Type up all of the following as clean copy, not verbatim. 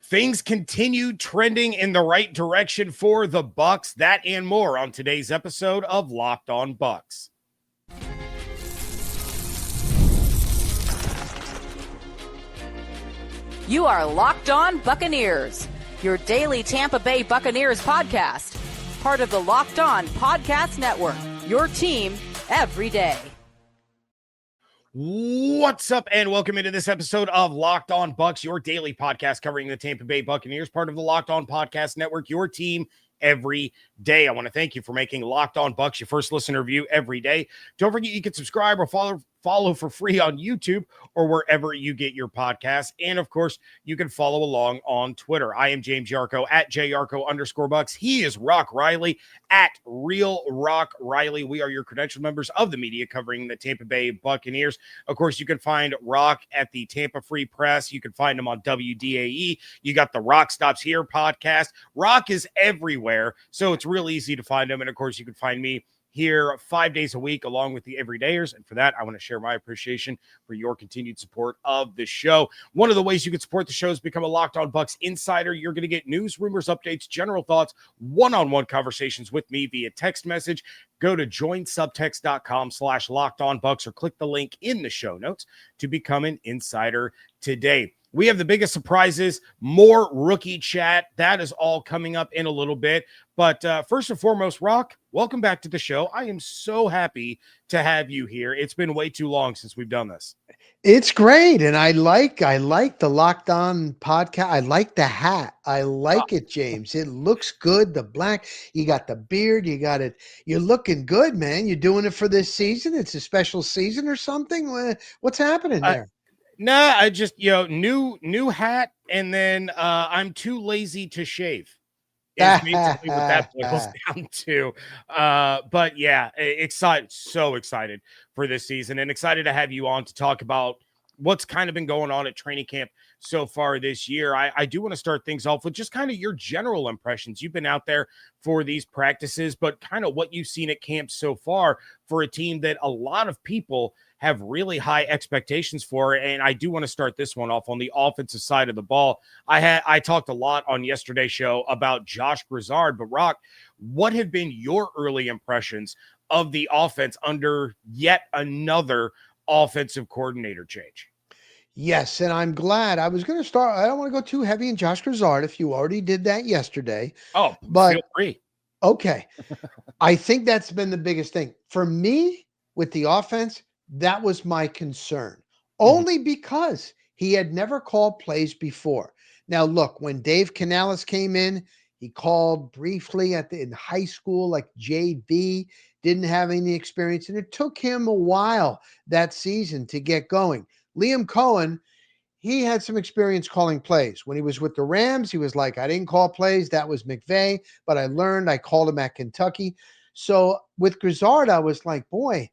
Things continue trending in the right direction for the Bucs. That and more on today's episode of Locked On Bucs. You are Locked On Buccaneers, your daily Tampa Bay Buccaneers podcast. Part of the Locked On Podcast Network, your team every day. What's up, and welcome into this episode of Locked On Bucs, your daily podcast covering the Tampa Bay Buccaneers, part of the Locked On Podcast Network, your team every day. I want to thank you for making Locked On Bucs your first listener view every day. Don't forget you can subscribe or follow for free on YouTube or wherever you get your podcasts. And of course, you can follow along on Twitter. I am James Yarcho at JYarcho_Bucs. He is Rock Riley at Real Rock Riley. We are your credentialed members of the media covering the Tampa Bay Buccaneers. Of course, you can find Rock at the Tampa Free Press. You can find him on WDAE. You got the Rock Stops Here podcast. Rock is everywhere, so it's real easy to find him. And of course, you can find me here 5 days a week along with the everydayers. And for that, I want to share my appreciation for your continued support of the show. One of the ways you can support the show is become a Locked On Bucs insider. You're going to get news, rumors, updates, general thoughts, one-on-one conversations with me via text message. Go to joinsubtext.com/LockedOnBucs or click the link in the show notes to become an insider today. We have the biggest surprises, more rookie chat. That is all coming up in a little bit. But first and foremost, Rock, welcome back to the show. I am so happy to have you here. It's been way too long since we've done this. It's great. And I like the Locked On podcast. I like the hat. I like it, James. It looks good. The black, you got the beard, you got it. You're looking good, man. You're doing it for this season. It's a special season or something. What's happening there? Nah, I just, new hat, and then I'm too lazy to shave. Is basically what that boils down to. But yeah, so excited for this season and excited to have you on to talk about what's kind of been going on at training camp so far this year. I do want to start things off with just kind of your general impressions. You've been out there for these practices, but kind of what you've seen at camp so far for a team that a lot of people have really high expectations for. And I do want to start this one off on the offensive side of the ball. I talked a lot on yesterday's show about Josh Grizzard, but Rock, what have been your early impressions of the offense under yet another offensive coordinator change? Yes, and I'm glad. I was going to start. I don't want to go too heavy in Josh Grizzard if you already did that yesterday. Oh, but feel free. Okay. I think that's been the biggest thing. For me, with the offense, that was my concern. Only because he had never called plays before. Now, look, when Dave Canales came in, he called briefly in high school, like JV, didn't have any experience, and it took him a while that season to get going. Liam Cohen, he had some experience calling plays. When he was with the Rams, he was like, I didn't call plays. That was McVay, but I learned. I called him at Kentucky. So with Grizzard, I was like, boy,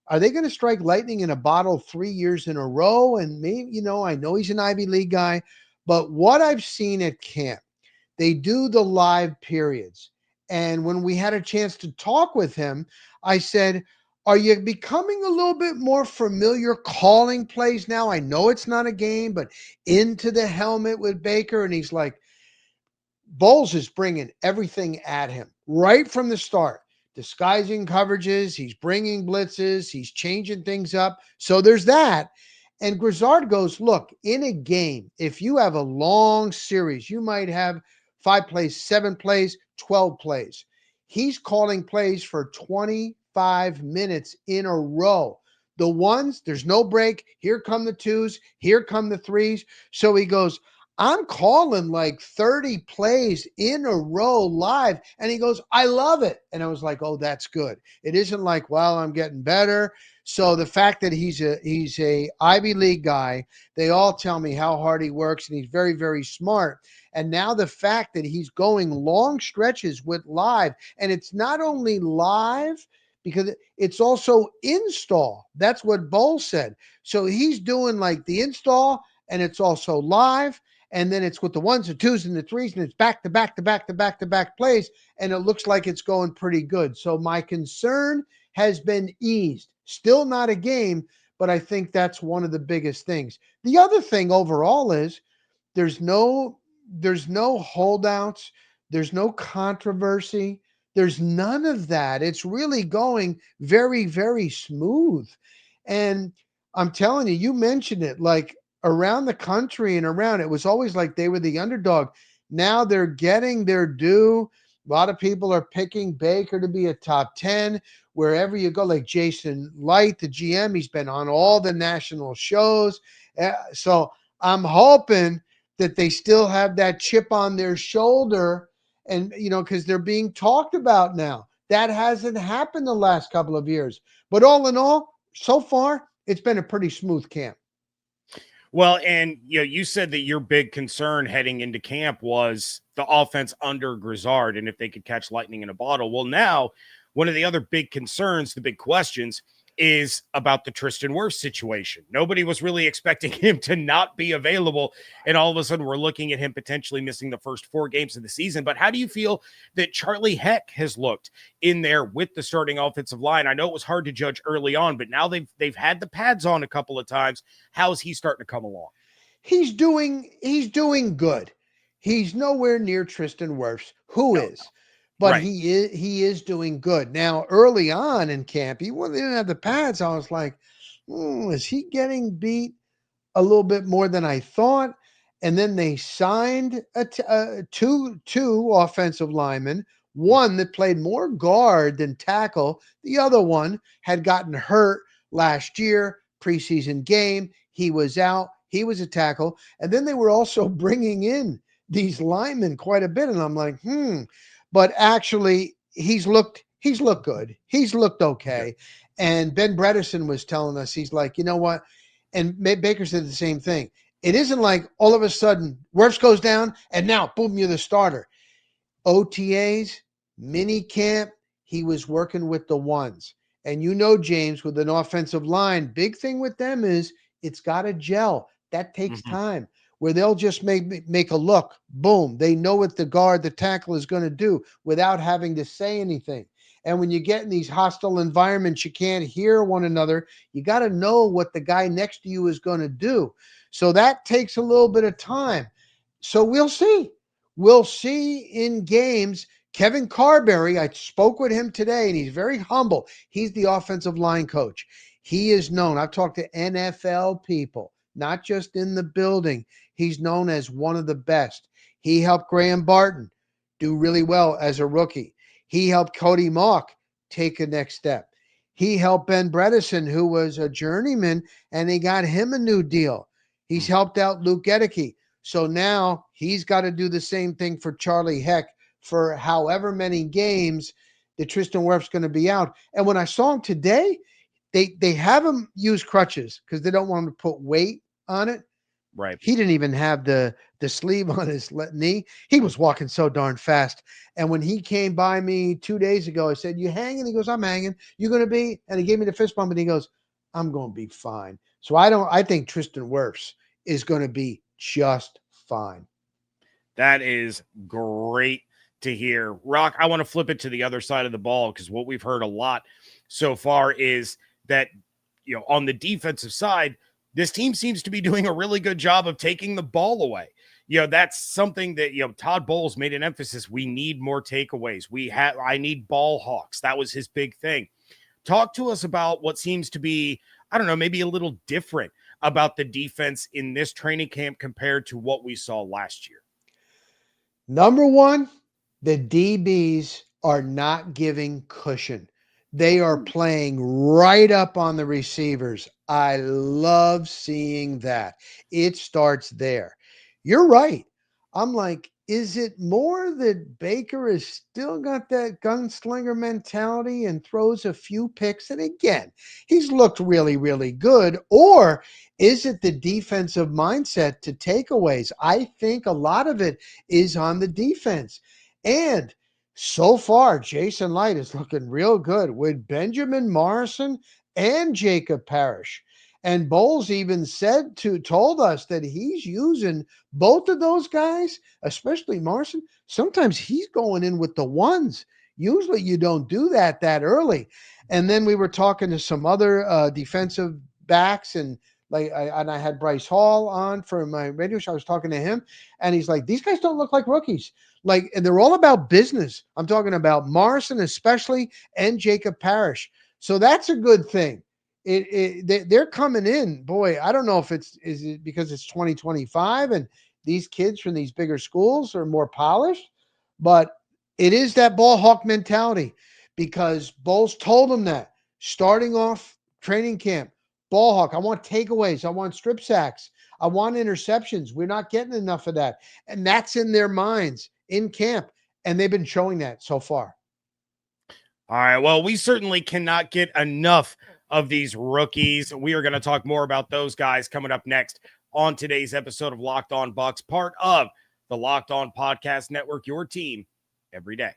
are they going to strike lightning in a bottle 3 years in a row? And maybe, I know he's an Ivy League guy, but what I've seen at camp, they do the live periods. And when we had a chance to talk with him, I said, are you becoming a little bit more familiar calling plays now? I know it's not a game, but into the helmet with Baker. And he's like, Bowles is bringing everything at him right from the start. Disguising coverages, he's bringing blitzes, he's changing things up. So there's that. And Grizzard goes, look, in a game, if you have a long series, you might have 5 plays, 7 plays, 12 plays. He's calling plays for 25 minutes in a row. The ones, there's no break. Here come the 2s. Here come the 3s. So he goes, I'm calling like 30 plays in a row live. And he goes, I love it. And I was like, oh, that's good. It isn't like, well, I'm getting better. So the fact that he's a Ivy League guy, they all tell me how hard he works and he's very, very smart. And now the fact that he's going long stretches with live, and it's not only live because it's also install. That's what Bowles said. So he's doing like the install and it's also live. And then it's with the 1s, the 2s, and the 3s, and it's back to back to back to back to back plays, and it looks like it's going pretty good. So my concern has been eased. Still not a game, but I think that's one of the biggest things. The other thing overall is there's no there's no holdouts. There's no controversy. There's none of that. It's really going very, very smooth. And I'm telling you, you mentioned it, like around the country and around, it was always like they were the underdog. Now they're getting their due. A lot of people are picking Baker to be a top 10 wherever you go, like Jason Light, the GM. He's been on all the national shows. So I'm hoping that they still have that chip on their shoulder, and because they're being talked about now. That hasn't happened the last couple of years. But all in all, so far, it's been a pretty smooth camp. Well, and you said that your big concern heading into camp was the offense under Grizzard and if they could catch lightning in a bottle. Well, now one of the other big concerns, the big questions, is about the Tristan Wirfs situation. Nobody was really expecting him to not be available, and all of a sudden we're looking at him potentially missing the first 4 games of the season. But how do you feel that Charlie Heck has looked in there with the starting offensive line? I know it was hard to judge early on, but now they've had the pads on a couple of times. How's he starting to come along? He's doing good. He's nowhere near Tristan Wirfs, who is. But right. he is doing good. Now, early on in camp, he didn't have the pads. I was like, is he getting beat a little bit more than I thought? And then they signed two offensive linemen, one that played more guard than tackle. The other one had gotten hurt last year, preseason game. He was out. He was a tackle. And then they were also bringing in these linemen quite a bit. And I'm like, But actually, he's looked good. He's looked okay. Yeah. And Ben Bredesen was telling us, he's like, you know what? And Baker said the same thing. It isn't like all of a sudden Wirfs goes down and now, boom, you're the starter. OTAs, mini camp, he was working with the ones. And James, with an offensive line, big thing with them is it's got to gel. That takes time. Where they'll just make a look, boom, they know what the tackle is going to do without having to say anything. And when you get in these hostile environments, you can't hear one another. You got to know what the guy next to you is going to do. So that takes a little bit of time. So we'll see. We'll see in games. Kevin Carberry, I spoke with him today, and he's very humble. He's the offensive line coach. He is known. I've talked to NFL people, not just in the building. He's known as one of the best. He helped Graham Barton do really well as a rookie. He helped Cody Mauch take a next step. He helped Ben Bredesen, who was a journeyman, and they got him a new deal. He's helped out Luke Gedeke. So now he's got to do the same thing for Charlie Heck for however many games that Tristan Wirfs going to be out. And when I saw him today, they have him use crutches because they don't want him to put weight on it. Right. He didn't even have the sleeve on his knee. He was walking so darn fast. And when he came by me 2 days ago, I said, "You hanging?" He goes, "I'm hanging." "You going to be?" And he gave me the fist bump and he goes, "I'm going to be fine." So I think Tristan Wirfs is going to be just fine. That is great to hear. Rock, I want to flip it to the other side of the ball because what we've heard a lot so far is that, on the defensive side, this team seems to be doing a really good job of taking the ball away. That's something that, Todd Bowles made an emphasis. We need more takeaways. I need ball hawks. That was his big thing. Talk to us about what seems to be, I don't know, maybe a little different about the defense in this training camp compared to what we saw last year. Number one, the DBs are not giving cushion. They are playing right up on the receivers. I love seeing that. It starts there. You're right. I'm like, is it more that Baker has still got that gunslinger mentality and throws a few picks? And again, he's looked really, really good. Or is it the defensive mindset to takeaways? I think a lot of it is on the defense. And so far, Jason Light is looking real good with Benjamin Morrison and Jacob Parrish. And Bowles even told us that he's using both of those guys, especially Morrison. Sometimes he's going in with the ones. Usually you don't do that early. And then we were talking to some other defensive backs, and I had Bryce Hall on for my radio show. I was talking to him, and he's like, these guys don't look like rookies. And they're all about business. I'm talking about Morrison especially and Jacob Parrish. So that's a good thing. They're coming in. Boy, I don't know if is it because it's 2025 and these kids from these bigger schools are more polished, but it is that ball hawk mentality because Bowles told them that starting off training camp. Ball hawk. I want takeaways. I want strip sacks. I want interceptions. We're not getting enough of that. And that's in their minds in camp. And they've been showing that so far. All right. Well, we certainly cannot get enough of these rookies. We are going to talk more about those guys coming up next on today's episode of Locked On Bucs, part of the Locked On Podcast Network, your team every day.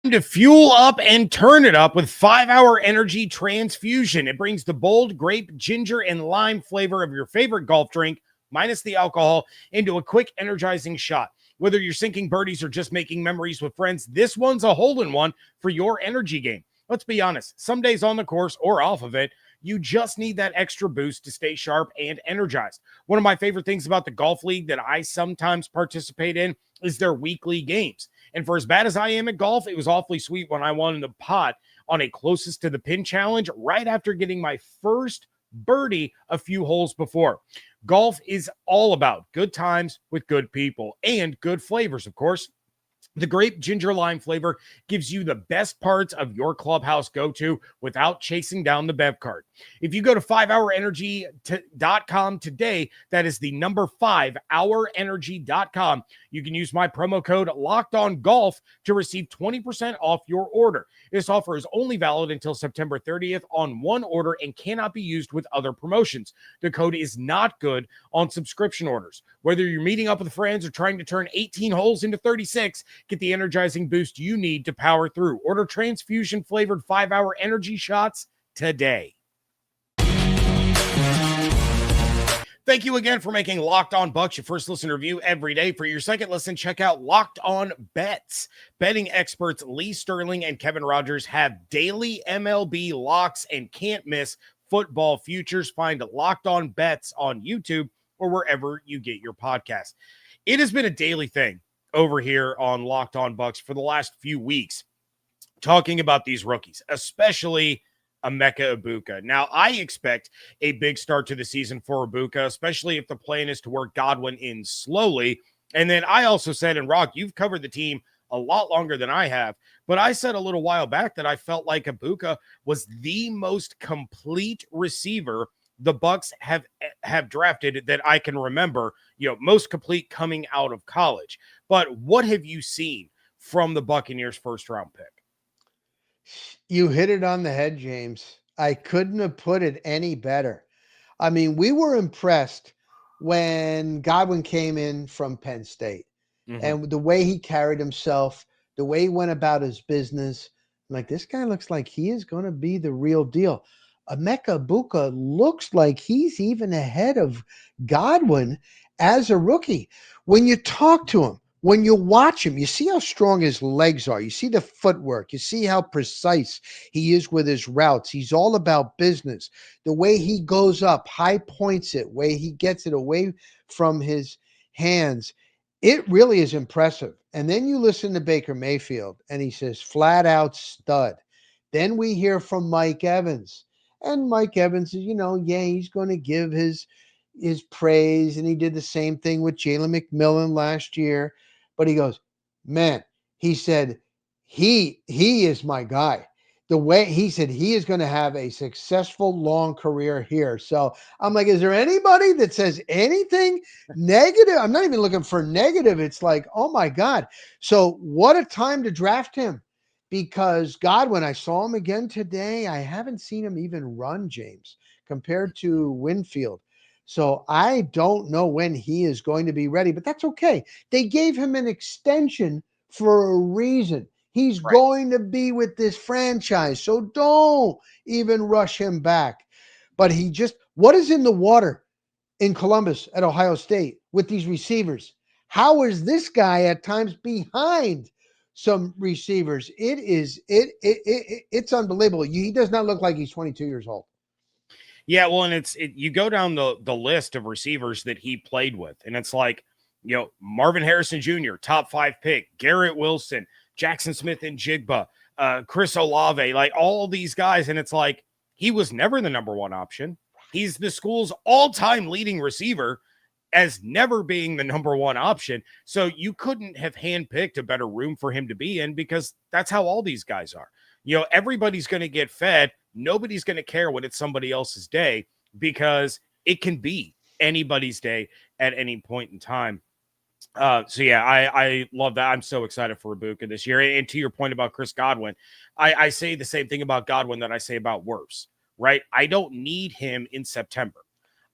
To fuel up and turn it up with 5-Hour Energy Transfusion. It brings the bold grape, ginger, and lime flavor of your favorite golf drink, minus the alcohol, into a quick, energizing shot. Whether you're sinking birdies or just making memories with friends, this one's a hole-in-one for your energy game. Let's be honest, some days on the course or off of it, you just need that extra boost to stay sharp and energized. One of my favorite things about the golf league that I sometimes participate in is their weekly games. And for as bad as I am at golf, it was awfully sweet when I won the pot on a closest to the pin challenge right after getting my first birdie a few holes before. Golf is all about good times with good people and good flavors, of course. The grape ginger lime flavor gives you the best parts of your clubhouse go-to without chasing down the bev cart. If you go to 5hourenergy.com today, that is the number 5hourenergy.com. You can use my promo code LOCKEDONGOLF to receive 20% off your order. This offer is only valid until September 30th on one order and cannot be used with other promotions. The code is not good on subscription orders. Whether you're meeting up with friends or trying to turn 18 holes into 36, get the energizing boost you need to power through. Order transfusion-flavored 5-Hour Energy shots today. Thank you again for making Locked On Bucs your first listen review every day. For your second listen, check out Locked On Bets. Betting experts Lee Sterling and Kevin Rogers have daily MLB locks and can't miss football futures. Find Locked On Bets on YouTube or wherever you get your podcast. It has been a daily thing over here on Locked On Bucs for the last few weeks, talking about these rookies, especially Emeka Egbuka. Now, I expect a big start to the season for Egbuka, especially if the plan is to work Godwin in slowly. And then I also said, and Rock, you've covered the team a lot longer than I have, but I said a little while back that I felt like Egbuka was the most complete receiver the Bucs have drafted that I can remember, most complete coming out of college. But what have you seen from the Buccaneers first round pick? You hit it on the head, James. I couldn't have put it any better. I mean, we were impressed when Godwin came in from Penn State and the way he carried himself, the way he went about his business. Like, this guy looks like he is going to be the real deal. Emeka Egbuka looks like he's even ahead of Godwin as a rookie. When you talk to him, when you watch him, you see how strong his legs are. You see the footwork. You see how precise he is with his routes. He's all about business. The way he goes up, high points it, way he gets it away from his hands. It really is impressive. And then you listen to Baker Mayfield, and he says, flat out stud. Then we hear from Mike Evans. And Mike Evans is, he's going to give his praise. And he did the same thing with Jalen McMillan last year. But he goes, man, he said, he is my guy. The way he said he is going to have a successful long career here. So I'm like, is there anybody that says anything negative? I'm not even looking for negative. It's like, oh my God. So what a time to draft him. Because Godwin, I saw him again today. I haven't seen him even run, James, compared to Winfield. So I don't know when he is going to be ready, but that's okay. They gave him an extension for a reason. He's going to be with this franchise. So don't even rush him back. But what is in the water in Columbus at Ohio State with these receivers? How is this guy at times behind? some receivers. It's unbelievable. He does not look like he's 22 years old. Yeah, well, and you go down the list of receivers that he played with, and it's like, Marvin Harrison Jr., top 5 pick, Garrett Wilson, Jackson Smith and Jigba, Chris Olave, like all these guys, and it's like he was never the number one option. He's the school's all-time leading receiver as never being the number one option. So you couldn't have handpicked a better room for him to be in, because that's how all these guys are. Everybody's going to get fed. Nobody's going to care when it's somebody else's day, because it can be anybody's day at any point in time. So yeah, I love that. I'm so excited for Egbuka this year. And to your point about Chris Godwin, I say the same thing about Godwin that I say about Wirfs, right? I don't need him in September.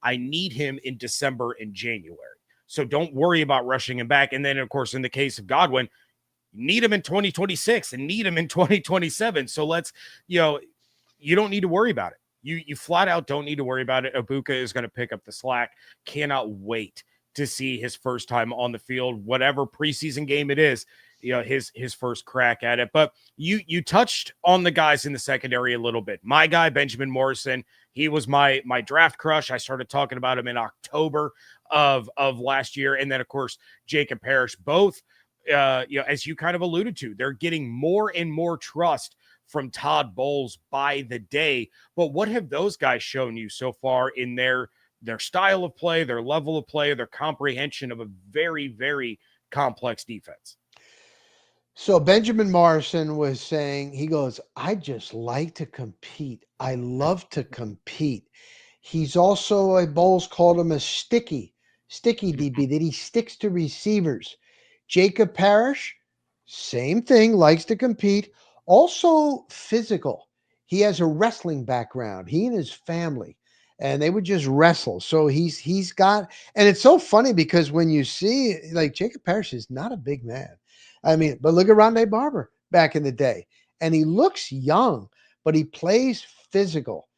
I need him in December and January. So don't worry about rushing him back. And then, of course, in the case of Godwin, need him in 2026 and need him in 2027. So let's, you don't need to worry about it. You flat out don't need to worry about it. Egbuka is going to pick up the slack. Cannot wait to see his first time on the field, whatever preseason game it is, his first crack at it. But you touched on the guys in the secondary a little bit. My guy, Benjamin Morrison, he was my draft crush. I started talking about him in October of last year. And then, of course, Jacob Parrish, both, as you kind of alluded to, they're getting more and more trust from Todd Bowles by the day. But what have those guys shown you so far in their style of play, their level of play, their comprehension of a very, very complex defense? So Benjamin Morrison was saying, he goes, I just like to compete. I love to compete. He's also, Bowles called him a sticky DB, that he sticks to receivers. Jacob Parrish, same thing, likes to compete. Also physical. He has a wrestling background, he and his family, and they would just wrestle. So he's got, and it's so funny because when you see, like, Jacob Parrish is not a big man. I mean, but look at Rondé Barber back in the day, and he looks young, but he plays physical.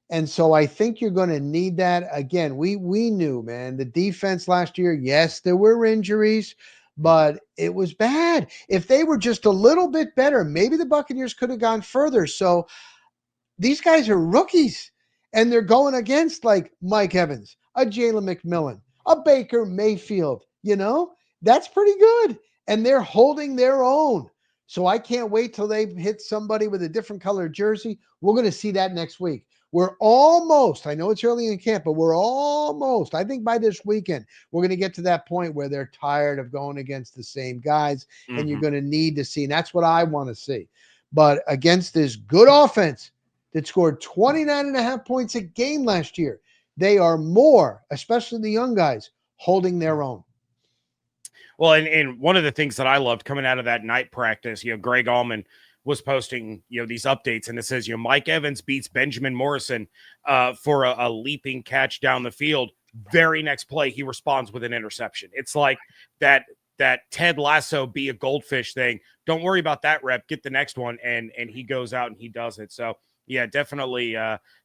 And so I think you're going to need that. Again, we knew, man, the defense last year, yes, there were injuries, but it was bad. If they were just a little bit better, maybe the Buccaneers could have gone further. So these guys are rookies, and they're going against like Mike Evans, a Jalen McMillan, a Baker Mayfield. That's pretty good. And they're holding their own. So I can't wait till they hit somebody with a different color jersey. We're going to see that next week. We're almost, I know it's early in camp, but we're almost, I think by this weekend, we're going to get to that point where they're tired of going against the same guys, and you're going to need to see, and that's what I want to see. But against this good offense that scored 29.5 points a game last year, they are more, especially the young guys, holding their own. Well, and one of the things that I loved coming out of that night practice, Greg Allman was posting, these updates, and it says, Mike Evans beats Benjamin Morrison for a leaping catch down the field. Very next play, he responds with an interception. It's like that Ted Lasso be a goldfish thing. Don't worry about that rep. Get the next one, and he goes out and he does it. So yeah, definitely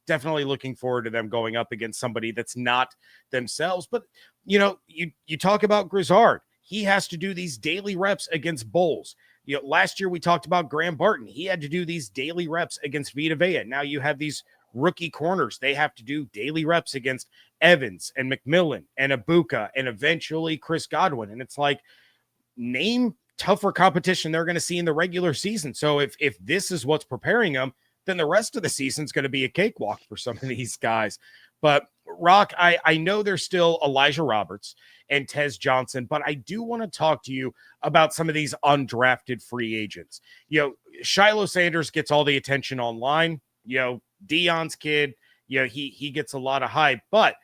looking forward to them going up against somebody that's not themselves. But you talk about Grizzard. He has to do these daily reps against Bowles. Last year we talked about Graham Barton. He had to do these daily reps against Vita Vea. Now you have these rookie corners. They have to do daily reps against Evans and McMillan and Egbuka and eventually Chris Godwin. And it's like, name tougher competition they're going to see in the regular season. So if this is what's preparing them, then the rest of the season is going to be a cakewalk for some of these guys. But Rock, I know there's still Elijah Roberts and Tez Johnson, but I do want to talk to you about some of these undrafted free agents. Shiloh Sanders gets all the attention online. Dion's kid, he gets a lot of hype. But,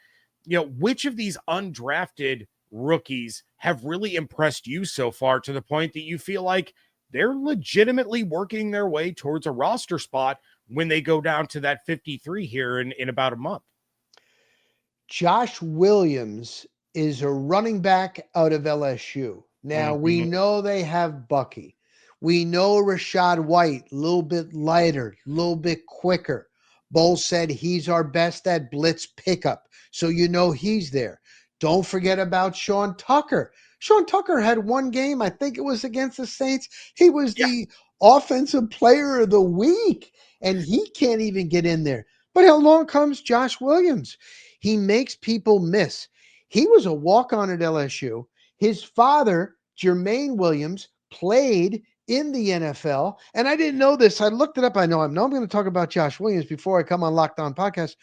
which of these undrafted rookies have really impressed you so far to the point that you feel like they're legitimately working their way towards a roster spot when they go down to that 53 here in about a month? Josh Williams is a running back out of LSU. Now, we know they have Bucky. We know Rashad White, a little bit lighter, a little bit quicker. Bowles said he's our best at blitz pickup, so he's there. Don't forget about Sean Tucker. Sean Tucker had one game. I think it was against the Saints. He was the offensive player of the week, and he can't even get in there. But along comes Josh Williams. He makes people miss. He was a walk-on at LSU. His father, Jermaine Williams, played in the NFL. And I didn't know this. I looked it up. I know I'm going to talk about Josh Williams before I come on Locked On Podcast.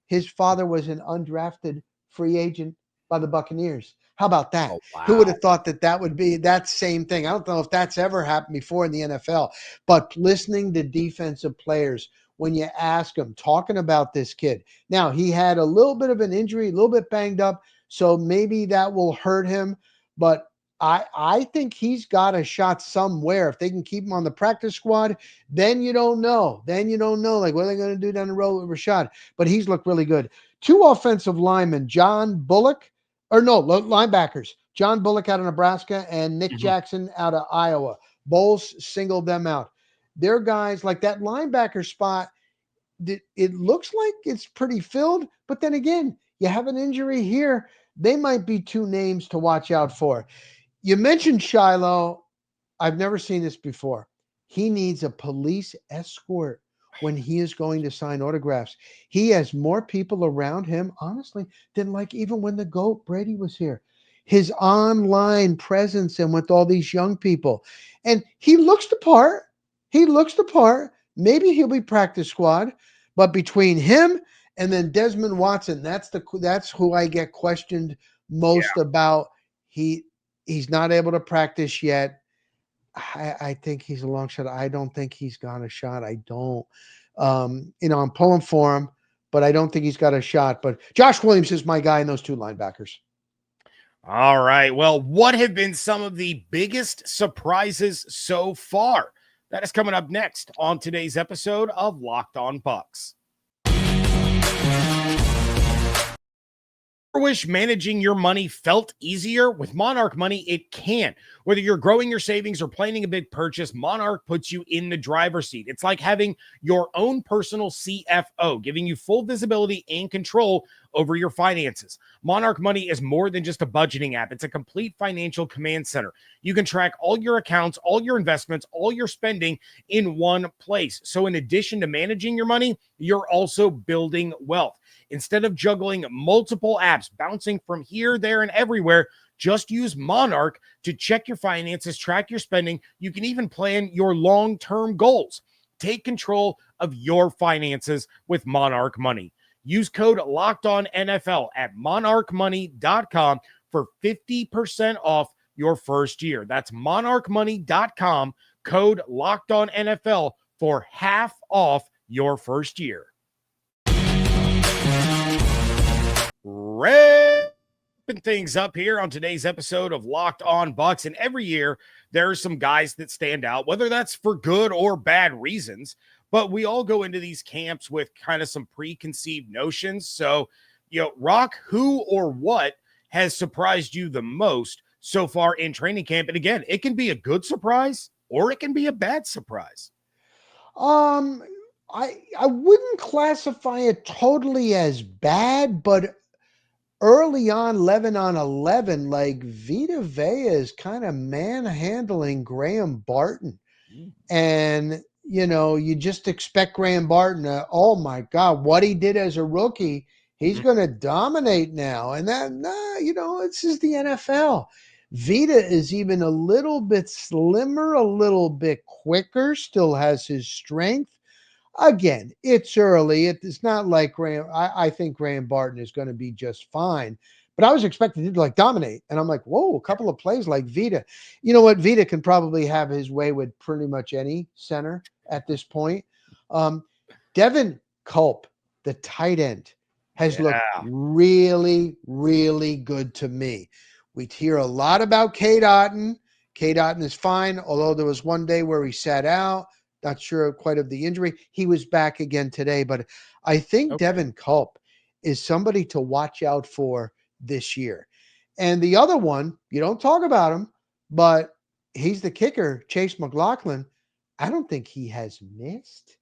His father was an undrafted free agent by the Buccaneers. How about that? Oh, wow. Who would have thought that that would be that same thing? I don't know if that's ever happened before in the NFL, but listening to defensive players, when you ask them, talking about this kid. Now, he had a little bit of an injury, a little bit banged up, so maybe that will hurt him, but I think he's got a shot somewhere. If they can keep him on the practice squad, then you don't know. Like, what are they going to do down the road with Rashad? But he's looked really good. Two offensive linemen, linebackers. John Bullock out of Nebraska and Nick Jackson out of Iowa. Bowles singled them out. They're guys like that linebacker spot. It looks like it's pretty filled, but then again, you have an injury here. They might be two names to watch out for. You mentioned Shiloh. I've never seen this before. He needs a police escort when he is going to sign autographs. He has more people around him, honestly, than like even when the GOAT Brady was here. His online presence and with all these young people. And he looks the part. Maybe he'll be practice squad. But between him and then Desmond Watson, that's who I get questioned most about. He's not able to practice yet. I think he's a long shot. I don't think he's got a shot. I don't. I'm pulling for him, but I don't think he's got a shot. But Josh Williams is my guy in those two linebackers. All right. Well, what have been some of the biggest surprises so far? That is coming up next on today's episode of Locked On Bucs. Wish managing your money felt easier? With Monarch Money, it can. Whether you're growing your savings or planning a big purchase, Monarch puts you in the driver's seat. It's like having your own personal CFO, giving you full visibility and control over your finances. Monarch Money is more than just a budgeting app. It's a complete financial command center. You can track all your accounts, all your investments, all your spending in one place. So in addition to managing your money, you're also building wealth. Instead of juggling multiple apps, bouncing from here, there, and everywhere, just use Monarch to check your finances, track your spending. You can even plan your long-term goals. Take control of your finances with Monarch Money. Use code LOCKEDONNFL at monarchmoney.com for 50% off your first year. That's monarchmoney.com, code LOCKEDONNFL for half off your first year. Wrapping things up here on today's episode of Locked On Bucs. And every year there are some guys that stand out, whether that's for good or bad reasons, but we all go into these camps with kind of some preconceived notions. So, Rock, who or what has surprised you the most so far in training camp? And again, it can be a good surprise or it can be a bad surprise. I wouldn't classify it totally as bad, but early on, 11 on 11, like Vita Vea is kind of manhandling Graham Barton. And, you just expect Graham Barton to, oh my God, what he did as a rookie, he's going to dominate now. And it's just the NFL. Vita is even a little bit slimmer, a little bit quicker, still has his strength. Again, it's early. It's not like Graham. I think Graham Barton is going to be just fine. But I was expecting him to dominate. And I'm like, whoa, a couple of plays like Vita. You know what? Vita can probably have his way with pretty much any center at this point. Devin Culp, the tight end, has looked really, really good to me. We hear a lot about Cade Otton. Cade Otton is fine, although there was one day where he sat out. Not sure quite of the injury. He was back again today, but I think Devin Culp is somebody to watch out for this year. And the other one, you don't talk about him, but he's the kicker, Chase McLaughlin. I don't think he has missed.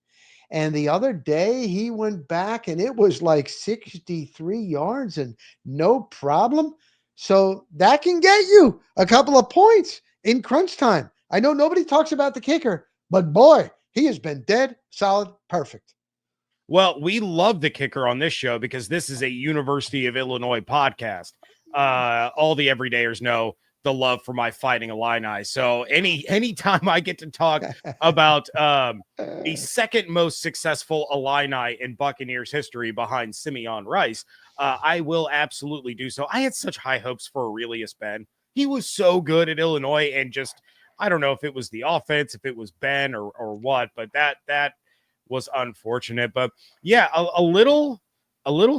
And the other day he went back and it was like 63 yards and no problem. So that can get you a couple of points in crunch time. I know nobody talks about the kicker, but boy, he has been dead, solid, perfect. Well, we love the kicker on this show because this is a University of Illinois podcast. All the everydayers know the love for my Fighting Illini. So anytime I get to talk about the second most successful Illini in Buccaneers history behind Simeon Rice, I will absolutely do so. I had such high hopes for Aurelius Ben. He was so good at Illinois, and just I don't know if it was the offense, if it was Ben or what, but that was unfortunate. But yeah, a little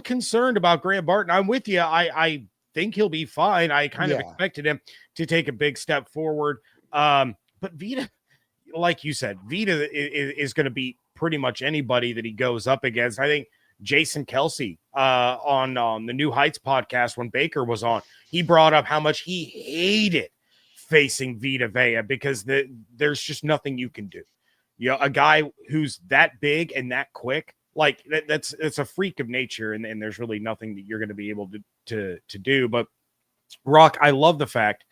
concerned about Graham Barton. I'm with you. I think he'll be fine. I kind of expected him to take a big step forward. But Vita, like you said, Vita is going to beat pretty much anybody that he goes up against. I think Jason Kelsey on the New Heights podcast when Baker was on, he brought up how much he hated facing Vita Vea because there's just nothing you can do. You know, a guy who's that big and that quick, like that's a freak of nature, and there's really nothing that you're going to be able to do. But Rock, I love the fact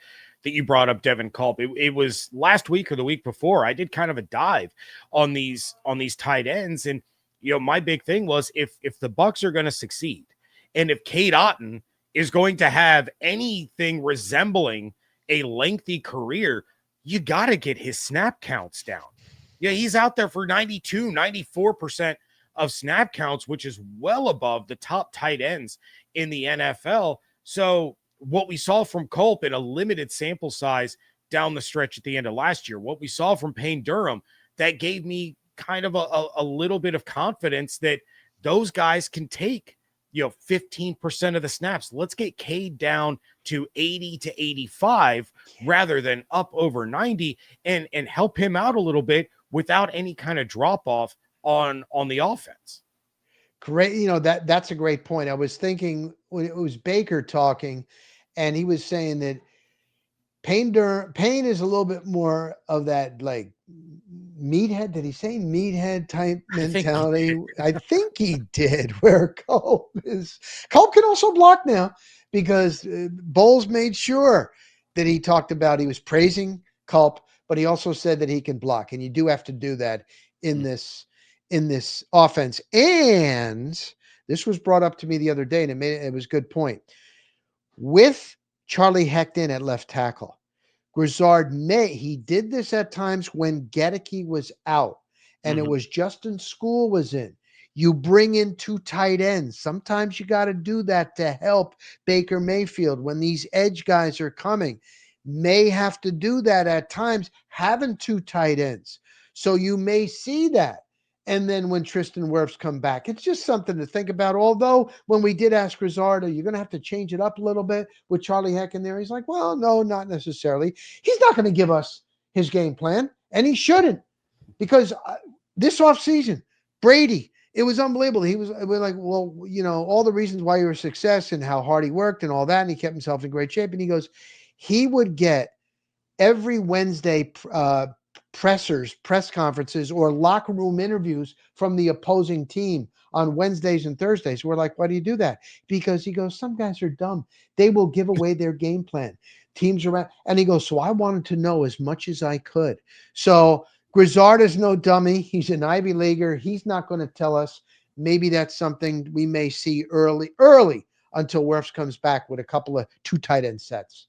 that you brought up Devin Culp. It was last week or the week before. I did kind of a dive on these tight ends, and you know, my big thing was if the Bucs are going to succeed, and if Cade Otton is going to have anything resembling a lengthy career, you got to get his snap counts down. Yeah, he's out there for 92, 94% of snap counts, which is well above the top tight ends in the NFL. So what we saw from Culp in a limited sample size down the stretch at the end of last year, what we saw from Payne Durham, that gave me kind of a little bit of confidence that those guys can take, 15% of the snaps. Let's get Cade down to 80 to 85 rather than up over 90 and help him out a little bit without any kind of drop off on the offense. Great. That's a great point. I was thinking when it was Baker talking, and he was saying that Payne is a little bit more of that like meathead. Did he say meathead type mentality? I think he did. Where Culp can also block now because Bowles made sure that he talked about, he was praising Culp, but he also said that he can block, and you do have to do that in this offense. And this was brought up to me the other day, and it was a good point. With Charlie Hecht in at left tackle, Grizzard he did this at times when Gedeke was out, and it was Justin School was in. You bring in two tight ends. Sometimes you got to do that to help Baker Mayfield when these edge guys are coming. May have to do that at times, having two tight ends. So you may see that. And then when Tristan Wirfs come back, it's just something to think about. Although when we did ask Grizzard, you're going to have to change it up a little bit with Charlie Heck in there. He's like, well, no, not necessarily. He's not going to give us his game plan, and he shouldn't, because this offseason, Brady, it was unbelievable. We're like, well, all the reasons why you were a success and how hard he worked and all that, and he kept himself in great shape. And he goes, he would get every Wednesday press conferences or locker room interviews from the opposing team on Wednesdays and Thursdays. We're like, why do you do that? Because he goes, some guys are dumb. They will give away their game plan. Teams around. And he goes, so I wanted to know as much as I could. So Grizzard is no dummy. He's an Ivy Leaguer. He's not going to tell us. Maybe that's something we may see early until Wirfs comes back with a couple of two tight end sets.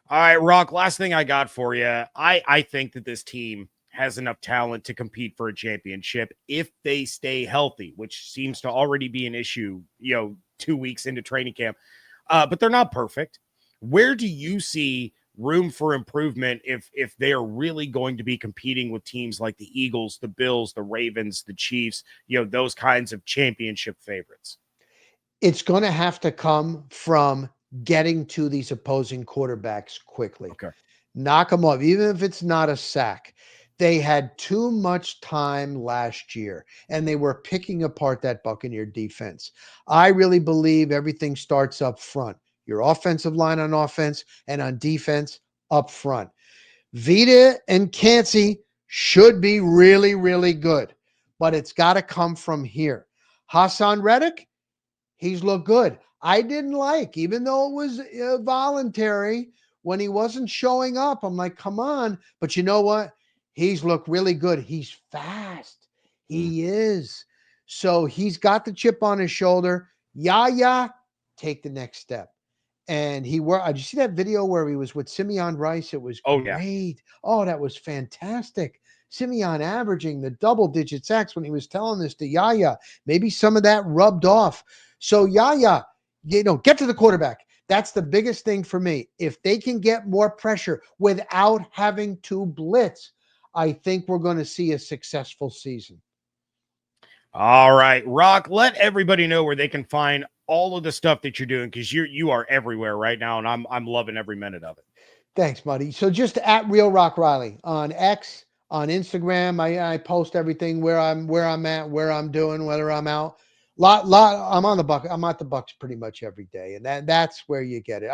All right, Rock, last thing I got for you. I think that this team has enough talent to compete for a championship if they stay healthy, which seems to already be an issue, 2 weeks into training camp. But they're not perfect. Where do you see room for improvement if they are really going to be competing with teams like the Eagles, the Bills, the Ravens, the Chiefs, those kinds of championship favorites? It's going to have to come from getting to these opposing quarterbacks quickly. Okay. Knock them off, even if it's not a sack. They had too much time last year, and they were picking apart that Buccaneer defense. I really believe everything starts up front. Your offensive line on offense and on defense up front. Vita and Kancey should be really, really good, but it's got to come from here. Hassan Reddick, he's looked good. I didn't like, even though it was voluntary, when he wasn't showing up. I'm like, come on. But you know what? He's looked really good. He's fast. He is. So he's got the chip on his shoulder. Yaya, take the next step. And did you see that video where he was with Simeon Rice? It was great. Oh, that was fantastic. Simeon averaging the double-digit sacks when he was telling this to Yaya. Maybe some of that rubbed off. So Yaya, get to the quarterback. That's the biggest thing for me. If they can get more pressure without having to blitz, I think we're going to see a successful season. All right, Rock, let everybody know where they can find all of the stuff that you're doing, because you are everywhere right now, and I'm loving every minute of it. Thanks, buddy. So just at Real Rock Riley on X, on Instagram, I post everything where I'm at, where I'm doing, whether I'm out. I'm on the Bucs. I'm at the Bucs pretty much every day, and that's where you get it.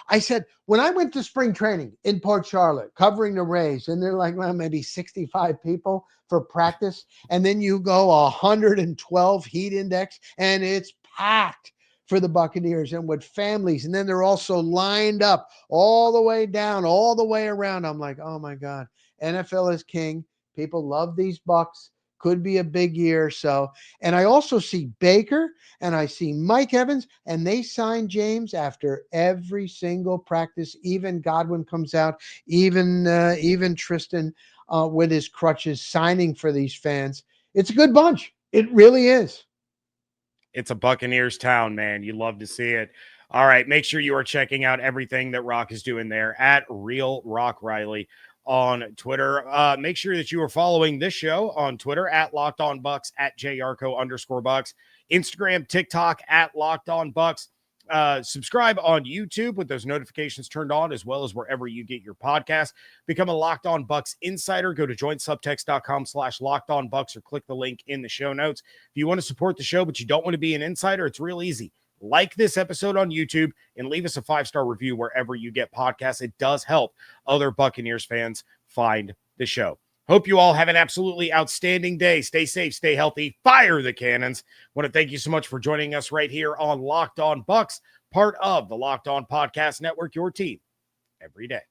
I said, when I went to spring training in Port Charlotte, covering the Rays, and they're like, well, maybe 65 people for practice, and then you go 112 heat index, and it's packed for the Buccaneers and with families, and then they're also lined up all the way down, all the way around. I'm like, oh my God, NFL is king. People love these Bucs. Could be a big year. So, and I also see Baker and I see Mike Evans, and they sign James after every single practice. Even Godwin comes out, even Tristan with his crutches signing for these fans. It's a good bunch. It really is. It's a Buccaneers town, man. You love to see it. All right, make sure you are checking out everything that Rock is doing there at Real Rock Riley on Twitter. Make sure that you are following this show on Twitter at Locked On Bucs, at @JYarcho_Bucs, Instagram, TikTok at Locked On Bucs. Subscribe on YouTube with those notifications turned on, as well as wherever you get your podcast. Become a Locked On Bucs insider. Go to joinsubtext.com/LockedOnBucs or click the link in the show notes. If you want to support the show, but you don't want to be an insider, it's real easy. Like this episode on YouTube and leave us a 5-star review wherever you get podcasts. It does help other Buccaneers fans find the show. Hope you all have an absolutely outstanding day. Stay safe, stay healthy, fire the cannons. Want to thank you so much for joining us right here on Locked On Bucs, part of the Locked On Podcast Network, your team every day.